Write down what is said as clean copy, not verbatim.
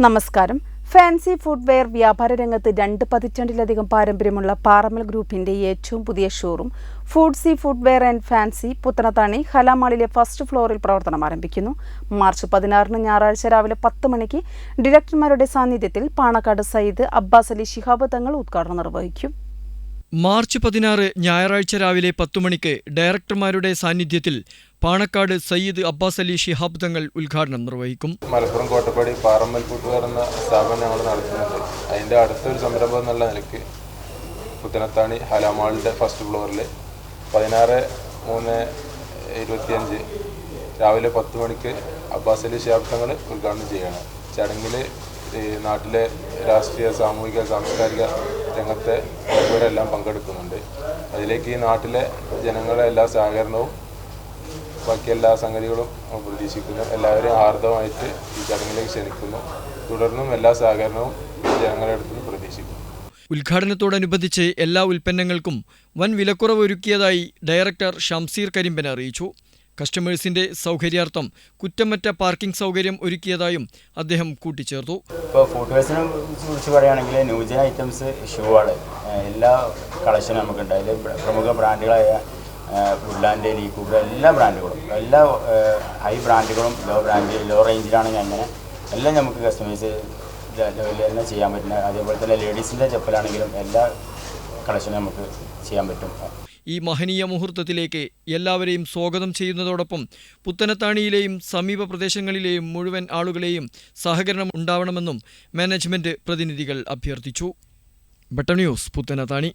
നമസ്കാരം. Fancy footwear വ്യാപാര രംഗത്ത് 2 പതിറ്റാണ്ടിലധികം പാരമ്പര്യമുള്ള പാറമ്മൽ ഗ്രൂപ്പിന്റെ ഏറ്റവും പുതിയ ഷോറൂം ഫുഡ്സി ഫുഡ്വെയർ ആൻഡ് ഫാൻസി പുത്തനത്താണി ഹലാമാളിലെ ഫസ്റ്റ് ഫ്ലോറിൽ പ്രവർത്തനം ആരംഭിക്കുന്നു. മാർച്ച് 16 ഞായറാഴ്ച രാവിലെ 10 മണിക്ക് ഡയറക്ടർമാരുടെ സാന്നിധ്യത്തിൽ പാണക്കാട് സയ്യിദ് അബ്ബാസ് അലി ശിഹാബ് തങ്ങൾ ഉദ്ഘാടനം നിർവഹിക്കും. മാർച്ച് 16 ഞായറാഴ്ച രാവിലെ 10 മണിക്ക് ഡയറക്ടർമാരുടെ സാന്നിധ്യത്തിൽ പാണക്കാട് സയ്യിദ് അബ്ബാസ് അലി ശിഹാബ് തങ്ങൾ ഉദ്ഘാടനം നിർവഹിക്കും. മലപ്പുറം കോട്ടപ്പാടി പാറമ്മൽ ഫുഡ്വെയർ എന്ന സ്ഥാപനം ഞങ്ങൾ നടത്തുന്നുണ്ട്. അതിൻ്റെ അടുത്തൊരു സംരംഭം എന്നുള്ള നിലയ്ക്ക് പുത്തനത്താണി ഹലാമാളിൻ്റെ ഫസ്റ്റ് ഫ്ലോറിൽ 16/3/25 രാവിലെ 10 മണിക്ക് അബ്ബാസ് അലി ശിഹാബ് തങ്ങൾ ഉദ്ഘാടനം ചെയ്യുകയാണ്. ചടങ്ങിൽ നാട്ടിലെ രാഷ്ട്രീയ, സാമൂഹിക, സാംസ്കാരിക രംഗത്തെ പ്രമുഖരെല്ലാം പങ്കെടുക്കുന്നുണ്ട്. അതിലേക്ക് ഈ നാട്ടിലെ ജനങ്ങളുടെ എല്ലാ സഹകരണവും ബാക്കി എല്ലാ സംഗതികളും പ്രതീക്ഷിക്കുന്നു. എല്ലാവരെയും ഹാർദവമായിട്ട് ഈ ചടങ്ങിലേക്ക് ക്ഷണിക്കുന്നു. തുടർന്നും എല്ലാ സഹകരണവും ജനങ്ങളുടെ അടുത്ത് പ്രതീക്ഷിക്കുന്നു. ഉദ്ഘാടനത്തോടനുബന്ധിച്ച് എല്ലാ ഉൽപ്പന്നങ്ങൾക്കും വൻ വിലക്കുറവ് ഒരുക്കിയതായി ഡയറക്ടർ ഷംസീർ കരിമ്പൻ അറിയിച്ചു. കസ്റ്റമേഴ്സിന്റെ സൗകര്യാർത്ഥം കുറ്റമറ്റ പാർക്കിംഗ് സൗകര്യം ഒരുക്കിയതായും അദ്ദേഹം കൂട്ടിച്ചേർത്തു. ഇപ്പോൾ ഫുഡ്വെയർസിനെ കുറിച്ച് പറയുകയാണെങ്കിൽ ന്യൂജൻ ഐറ്റംസ്, ഷൂവാണ് എല്ലാ കളക്ഷനും നമുക്കുണ്ട്. അതിൽ പ്രമുഖ ബ്രാൻഡുകളായ വുഡ്ലാൻഡ്, ലീക്കൂബർ, എല്ലാ ബ്രാൻഡുകളും, എല്ലാ ഹൈ ബ്രാൻഡുകളും ലോ റേഞ്ചിലാണെങ്കിൽ അങ്ങനെ എല്ലാം നമുക്ക് കസ്റ്റമൈസ് തന്നെ ചെയ്യാൻ പറ്റുന്ന. അതേപോലെ തന്നെ ലേഡീസിൻ്റെ ചെപ്പലാണെങ്കിലും എല്ലാ കളക്ഷനും നമുക്ക് ചെയ്യാൻ പറ്റും. ഈ മഹനീയ മുഹൂർത്തത്തിലേക്ക് എല്ലാവരെയും സ്വാഗതം ചെയ്യുന്നതോടൊപ്പം പുത്തനത്താണിയിലെയും സമീപ പ്രദേശങ്ങളിലെയും മുഴുവൻ ആളുകളെയും സഹകരണം ഉണ്ടാവണമെന്നും മാനേജ്മെന്റ് പ്രതിനിധികൾ അഭ്യർത്ഥിച്ചു. Button news, Puthanathani.